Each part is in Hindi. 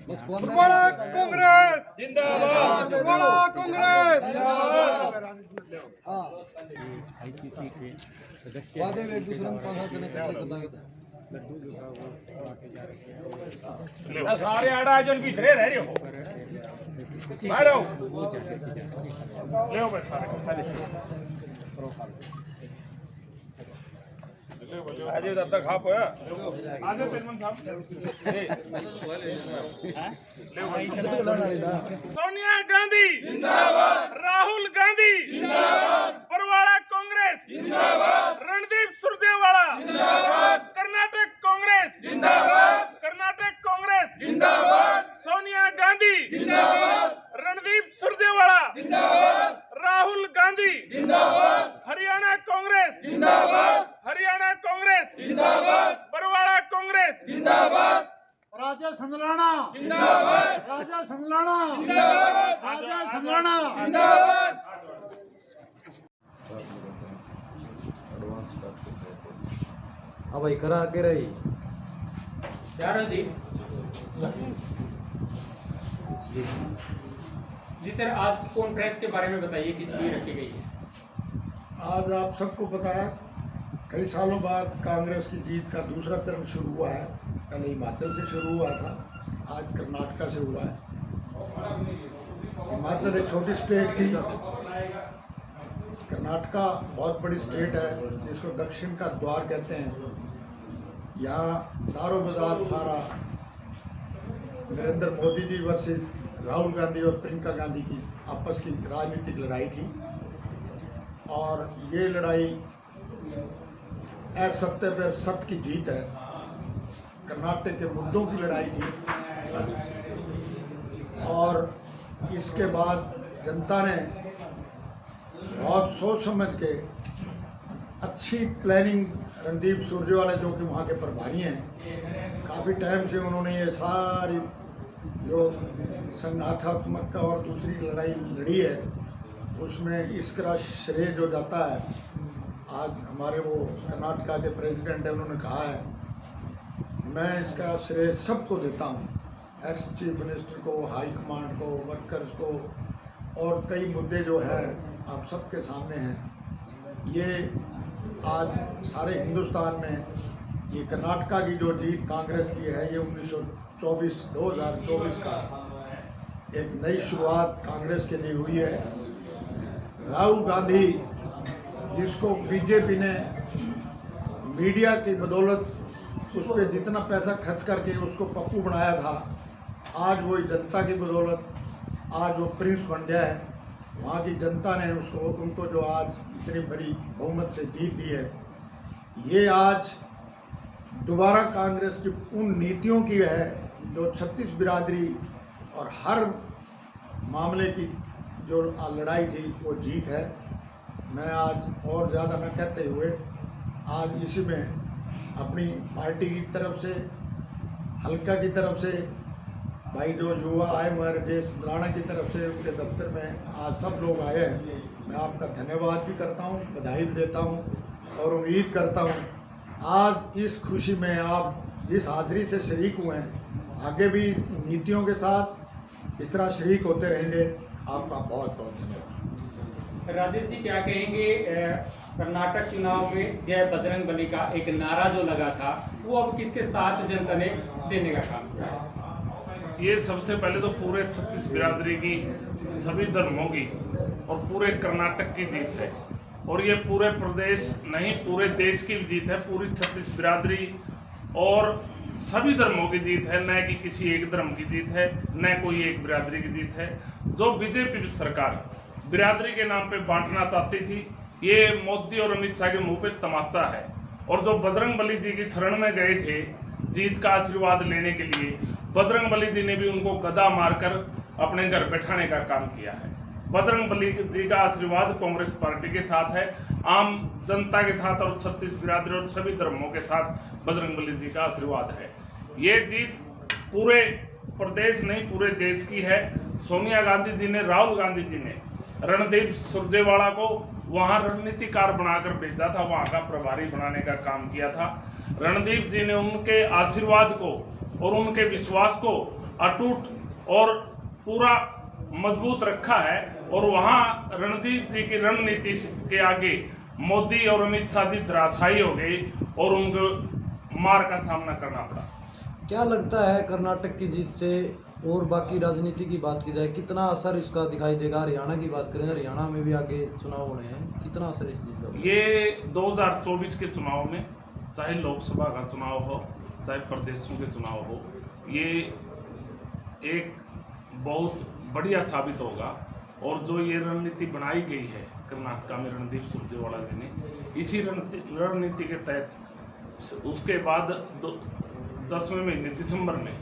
बरवाड़ा कांग्रेस जिंदाबाद, बरवाड़ा कांग्रेस आईसीसी के सदस्य वादे में एक दूसरे में 5 जने इकट्ठे कर देंगे लड्डू जो है वो बांटे जा रहे हैं। सारे आड़ा जन भीतरे रह रहे हो बाहर आओ वो जाके ले ले आओ बस सारे आज ये तब तक खा पाया आज तेलमन साहब सोनिया गांधी जिंदाबाद, राहुल गांधी जिंदाबाद, बरवाड़ा कांग्रेस जिंदाबाद, रणदीप सुरजेवाला जिंदाबाद, कर्नाटक कांग्रेस जिंदाबाद, कर्नाटक कांग्रेस जिंदाबाद, सोनिया गांधी जिंदाबाद, रणदीप सुरजेवाला जिंदाबाद, राहुल गांधी जिंदाबाद, हरियाणा कांग्रेस जिंदाबाद, हरियाणा कांग्रेस जिंदाबाद, बरवाड़ा कांग्रेस जिंदाबाद, राजा संगलाना जिंदाबाद, राजा संगलाना जिंदाबाद, राजा संगलाना जिंदाबाद। हाँ भाई करा आगे रही जी सर, आज की कॉन्फ्रेंस के बारे में बताइए, किस लिए रखी गई है? आज आप सबको पता है कई सालों बाद कांग्रेस की जीत का दूसरा चरण शुरू हुआ है। पहले हिमाचल से शुरू हुआ था, आज कर्नाटका से हुआ है। हिमाचल एक छोटी स्टेट थी, कर्नाटका बहुत बड़ी स्टेट है जिसको दक्षिण का द्वार कहते हैं। यहाँ दारो बाजार सारा नरेंद्र मोदी जी वर्सेस राहुल गांधी और प्रियंका गांधी की आपस की राजनीतिक लड़ाई थी और ये लड़ाई असत्य पर सत्य की जीत है। कर्नाटक के मुद्दों की लड़ाई थी और इसके बाद जनता ने बहुत सोच समझ के अच्छी प्लानिंग, रणदीप सुरजेवाला जो कि वहाँ के प्रभारी हैं, काफ़ी टाइम से उन्होंने ये सारी जो संगठनात्मक का और दूसरी लड़ाई लड़ी है उसमें इसका श्रेय जो जाता है, आज हमारे वो कर्नाटका के प्रेसिडेंट है, उन्होंने कहा है मैं इसका श्रेय सबको देता हूँ, एक्स चीफ मिनिस्टर को, हाई कमांड को, वर्कर्स को, और कई मुद्दे जो हैं आप सबके सामने हैं। ये आज सारे हिंदुस्तान में ये कर्नाटका की जो जीत कांग्रेस की है, ये 2024 का एक नई शुरुआत कांग्रेस के लिए हुई है। राहुल गांधी जिसको बीजेपी ने मीडिया की बदौलत उस पर जितना पैसा खर्च करके उसको पप्पू बनाया था, आज वही जनता की बदौलत आज वो प्रिंस बन गया है। वहाँ की जनता ने उनको जो आज इतनी बड़ी बहुमत से जीत दी है, ये आज दोबारा कांग्रेस की उन नीतियों की है जो 36 बिरादरी और हर मामले की जो लड़ाई थी वो जीत है। मैं आज और ज़्यादा न कहते हुए आज इसी में अपनी पार्टी की तरफ से, हल्का की तरफ से, भाई जो युवा आए हुए राजेश संदलाना की तरफ से, उनके दफ्तर में आज सब लोग आए हैं, मैं आपका धन्यवाद भी करता हूं, बधाई भी देता हूं और उम्मीद करता हूं आज इस खुशी में आप जिस हाज़िरी से शरीक हुए हैं, आगे भी नीतियों के साथ इस तरह शरीक होते रहेंगे। आपका बहुत बहुत धन्यवाद। राजेश जी, क्या कहेंगे, कर्नाटक चुनाव में जय बजरंग बली का एक नारा जो लगा था, वो अब किसके साथ जनता ने देने का काम किया? ये सबसे पहले तो पूरे 36 बिरादरी की, सभी धर्मों की और पूरे कर्नाटक की जीत है और ये पूरे प्रदेश नहीं पूरे देश की जीत है। पूरी 36 बिरादरी और सभी धर्मों की जीत है, न कि किसी एक धर्म की जीत है, न कोई एक बिरादरी की जीत है। जो बीजेपी सरकार बिरादरी के नाम पे बांटना चाहती थी, ये मोदी और अमित शाह के मुंह पे तमाचा है। और जो बजरंग बली जी की शरण में गए थे जीत का आशीर्वाद लेने के लिए, बजरंग बली जी ने भी उनको गदा मारकर अपने घर बैठाने का काम किया है। बजरंग बली जी का आशीर्वाद कांग्रेस पार्टी के साथ है, आम जनता के साथ और 36 बिरादरी और सभी धर्मों के साथ बजरंग बली जी का आशीर्वाद है। ये जीत पूरे प्रदेश नहीं पूरे देश की है। सोनिया गांधी जी ने, राहुल गांधी जी ने रणदीप सुरजेवाला को वहां रणनीतिकार बनाकर भेजा था, वहां का प्रभारी बनाने का काम किया था। रणदीप जी ने उनके आशीर्वाद को और उनके विश्वास को अटूट और पूरा मजबूत रखा है, और वहां रणदीप जी की रणनीति के आगे मोदी और अमित शाह जी धराशायी हो गए और उनको मार का सामना करना पड़ा। क्या लगता है कर्नाटक की जीत से और बाकी राजनीति की बात की जाए कितना असर इसका दिखाई देगा? हरियाणा की बात करें, हरियाणा में भी आगे चुनाव होने हैं, कितना असर इस चीज़ का? ये 2024 के चुनाव में, चाहे लोकसभा का चुनाव हो चाहे प्रदेशों के चुनाव हो, ये एक बहुत बढ़िया साबित होगा। और जो ये रणनीति बनाई गई है कर्नाटक में रणदीप सुरजेवाला जी ने, इसी रणनीति के तहत उसके बाद 10वें महीने दिसंबर में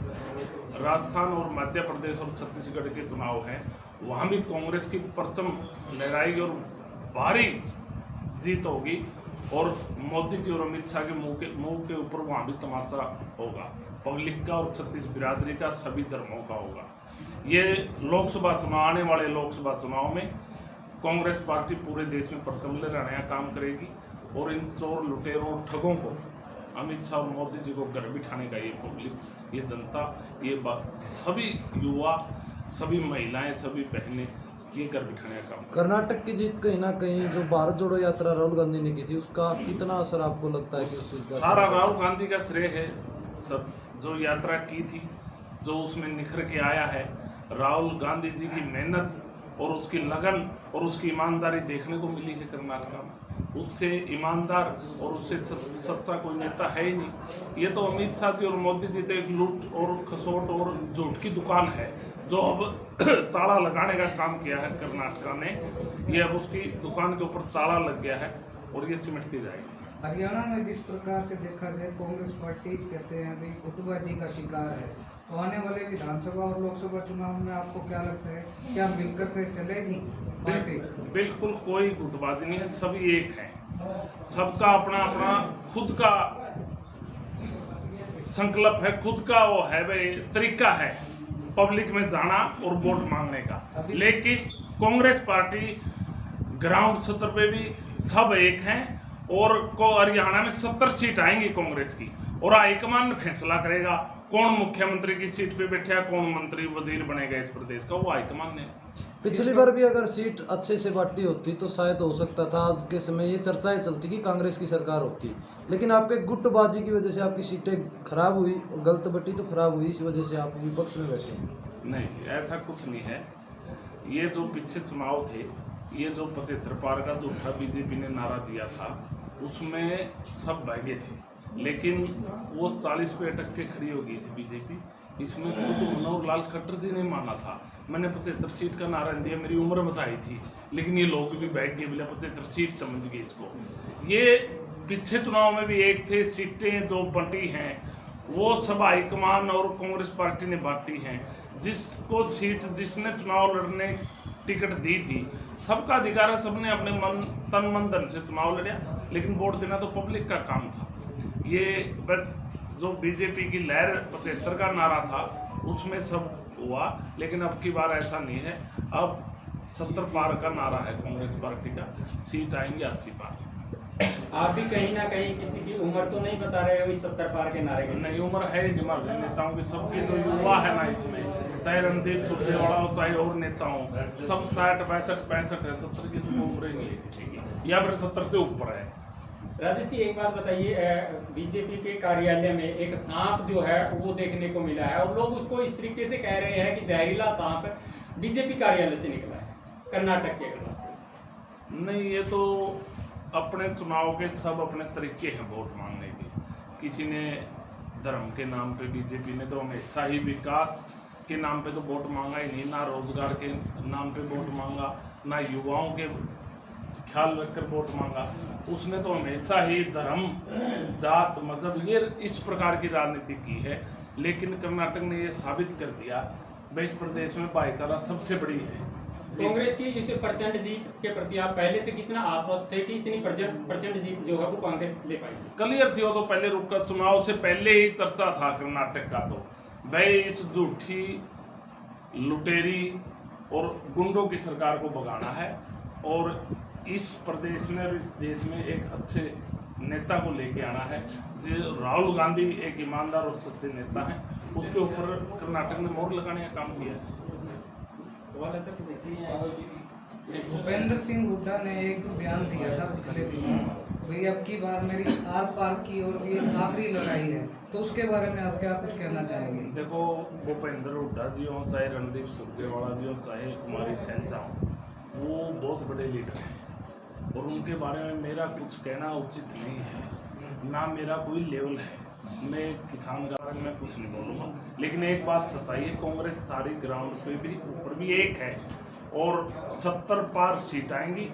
राजस्थान और मध्य प्रदेश और छत्तीसगढ़ के चुनाव हैं, वहाँ भी कांग्रेस की परचम लहराएगी और भारी जीत होगी, और मोदी जी और अमित शाह के मुंह के ऊपर वहाँ भी तमाचा होगा, पब्लिक का और छत्तीस बिरादरी का, सभी धर्मों का होगा। ये लोकसभा चुनाव, आने वाले लोकसभा चुनाव में कांग्रेस पार्टी पूरे देश में परचम लहराने का काम करेगी, और इन चोर लुटेरों और ठगों को, अमित शाह और मोदी जी को घर बिठाने का ये पब्लिक, ये जनता, ये सभी युवा, सभी महिलाएं, सभी बहनें ये घर बिठाने का काम। कर्नाटक की जीत कहीं ना कहीं जो भारत जोड़ो यात्रा राहुल गांधी ने की थी, उसका कितना असर आपको लगता है कि उस चीज़ का? सारा राहुल गांधी का श्रेय है। सब जो यात्रा की थी, जो उसमें निखर के आया है, राहुल गांधी जी की मेहनत और उसकी लगन और उसकी ईमानदारी देखने को मिली है कर्नाटक में। उससे ईमानदार और उससे सच्चा कोई नेता है ही नहीं। ये तो अमित शाह जी और मोदी जी तो एक लूट और खसोट और झूठ की दुकान है, जो अब ताला लगाने का काम किया है कर्नाटक ने। ये अब उसकी दुकान के ऊपर ताला लग गया है और ये सिमटती जाएगी। हरियाणा में जिस प्रकार से देखा जाए, कांग्रेस पार्टी कहते हैं अभी गुटबाजी का शिकार है, तो आने वाले विधानसभा और लोकसभा चुनाव में आपको क्या लगता है, क्या मिलकर के चलेगी पार्टी? बिल्कुल कोई गुटबाजी नहीं है, सभी एक हैं। सबका अपना अपना खुद का संकल्प है, खुद का वो है भाई तरीका है पब्लिक में जाना और वोट मांगने का। लेकिन कांग्रेस पार्टी ग्राउंड स्तर पे भी सब एक हैं, और को हरियाणा में 70 सीट आएंगी कांग्रेस की, और हाईकमान फैसला करेगा कौन मुख्यमंत्री की सीट पे बैठेगा, कौन मंत्री वजीर बनेगा इस प्रदेश का, वो हाईकमान ने। पिछली बार भी अगर सीट अच्छे से बांटी होती तो शायद हो सकता था आज के समय ये चर्चाएं चलती कि कांग्रेस की सरकार होती, लेकिन आपके गुटबाजी की वजह से आपकी सीटें खराब हुई, गलत बटी तो खराब हुई, इस वजह से आप विपक्ष में बैठे। नहीं, ऐसा कुछ नहीं है। ये जो पीछे चुनाव थे, ये जो 75 पार का झूठा बीजेपी ने नारा दिया था, उसमें सब भागे थे, लेकिन वो 40 पे अटक के खड़ी हो गई थी बीजेपी। इसमें खुद मनोहर लाल खट्टर जी ने माना था, मैंने 75 सीट का नारा दिया, मेरी उम्र बताई थी, लेकिन ये लोग भी बैठ गए, बोले 75 सीट समझ गए इसको। ये पीछे चुनाव में भी एक थे, सीटें जो बंटी हैं वो सब हाईकमान और कांग्रेस पार्टी ने बांटी हैं। जिसको सीट, जिसने चुनाव लड़ने टिकट दी थी, सबका अधिकार है, सबने अपने तन मन धन से चुनाव लड़ा, लेकिन वोट देना तो पब्लिक का काम था। ये बस जो बीजेपी की लहर 75 का नारा था उसमें सब हुआ, लेकिन अब की बार ऐसा नहीं है। अब 70 पार का नारा है कांग्रेस पार्टी का, सीट आएंगे 80 पार। आप भी कहीं ना कहीं किसी की उम्र तो नहीं बता रहे हो इस 70 पार के नारे की? नहीं, उम्र है निमर नेताओं की, सबकी जो युवा है ना इसमें, चाहे रणदीप सुरजेवाला हो चाहे और नेता हो, सब 60, 62, 65 है, 70 की तो उम्र ही नहीं है किसी की, या फिर 70 से ऊपर है। राजेश जी, एक बात बताइए, बीजेपी के कार्यालय में एक सांप जो है वो देखने को मिला है, और लोग उसको इस तरीके से कह रहे हैं कि जहरीला सांप बीजेपी कार्यालय से निकला है कर्नाटक के खिलाफ। नहीं, ये तो अपने चुनाव के सब अपने तरीके हैं वोट मांगने के। किसी ने धर्म के नाम पे, बीजेपी ने तो हमेशा ही विकास के नाम पे तो वोट मांगा ही नहीं, ना रोजगार के नाम पे वोट मांगा, ना युवाओं के ख्याल रखकर वोट मांगा। उसने तो हमेशा ही धर्म, जात, मजहब, ये इस प्रकार की राजनीति की है। लेकिन कर्नाटक ने ये साबित कर दिया भाई इस प्रदेश में भाईचारा सबसे बड़ी है। कांग्रेस की इस प्रचंड जीत के प्रति आप पहले से कितना आश्वस्त थे कि इतनी प्रचंड जीत जो है वो कांग्रेस ले पाएगी? क्लियर थी वो तो, पहले रुका चुनाव से पहले ही चर्चा था कर्नाटक का, तो भाई इस झूठी, लुटेरी और गुंडों की सरकार को भगाना है और इस प्रदेश में और इस देश में एक अच्छे नेता को लेके आना है। जो राहुल गांधी एक ईमानदार और सच्चे नेता हैं, उसके ऊपर कर्नाटक में मोहर लगाने का काम किया है। सवाल ऐसा कि देखिए भूपेंद्र सिंह हुड्डा ने एक बयान दिया था पिछले दिनों, भाई अब की बार मेरी आर पार की और ये आखिरी लड़ाई है, तो उसके बारे में आप क्या कुछ कहना चाहेंगे? देखो, भूपेंद्र हुड्डा जी हो, चाहे रणदीप सुरजेवाला जी हो, चाहे कुमारी सैलजा हो, वो बहुत बड़े लीडर हैं और उनके बारे में मेरा कुछ कहना उचित नहीं है, ना मेरा कोई लेवल है। मैं किसान के बारे में कुछ नहीं बोलूँगा, लेकिन एक बात सच्चाई है, कांग्रेस सारी ग्राउंड पे भी ऊपर भी एक है और 70 पार सीट आएंगी।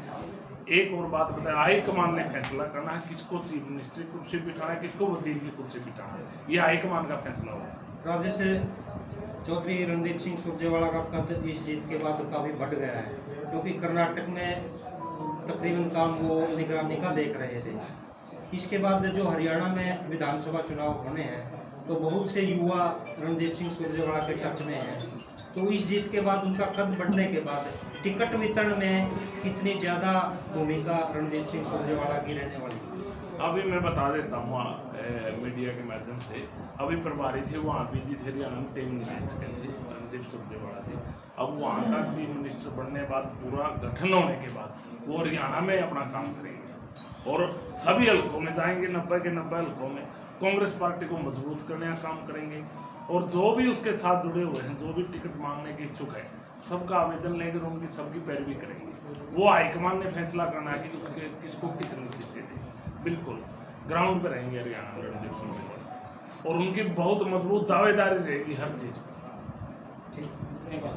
एक और बात बताए, हाईकमान ने फैसला करना है किसको चीफ मिनिस्टर की कुर्सी बिठाना है, किसको वजीर की कुर्सी बिठाना है, ये हाईकमान का फैसला होगा। राज्य से चौधरी रणदीप सिंह सुरजेवाला का कद इस जीत के बाद काफ़ी बढ़ गया है, क्योंकि कर्नाटक में तकरीबन काम वो निगरानी का देख रहे थे। इसके बाद जो हरियाणा में विधानसभा चुनाव होने हैं, तो बहुत से युवा रणदीप सिंह सुरजेवाला के टच में हैं। तो इस जीत के बाद उनका कद बढ़ने के बाद टिकट वितरण में कितनी ज़्यादा भूमिका रणदीप सिंह सुरजेवाला की रहने वाली है? अभी मैं बता देता हूँ मीडिया के माध्यम से, अभी प्रभारी थे वहाँ बीजी थे हरियाणा में टीम निवेश के थे रणदीप सुरजेवाला थे। अब वहाँ का चीफ मिनिस्टर बनने के बाद, पूरा गठन होने के बाद, वो हरियाणा में अपना काम करेंगे और सभी हलकों में जाएंगे, 90 के 90 हलकों में कांग्रेस पार्टी को मजबूत करने का काम करेंगे और जो भी उसके साथ जुड़े हुए हैं, जो भी टिकट मांगने के इच्छुक है, सबका आवेदन लेकर उनकी सबकी पैरवी करेंगे। वो हाईकमान ने फैसला करना है कि उसके किसको कितनी सीटें दें। बिल्कुल ग्राउंड पे रहेंगे हरियाणा में रणदीप सिंह और उनकी बहुत मजबूत दावेदारी रहेगी हर चीज़। ठीक, थैंक यू।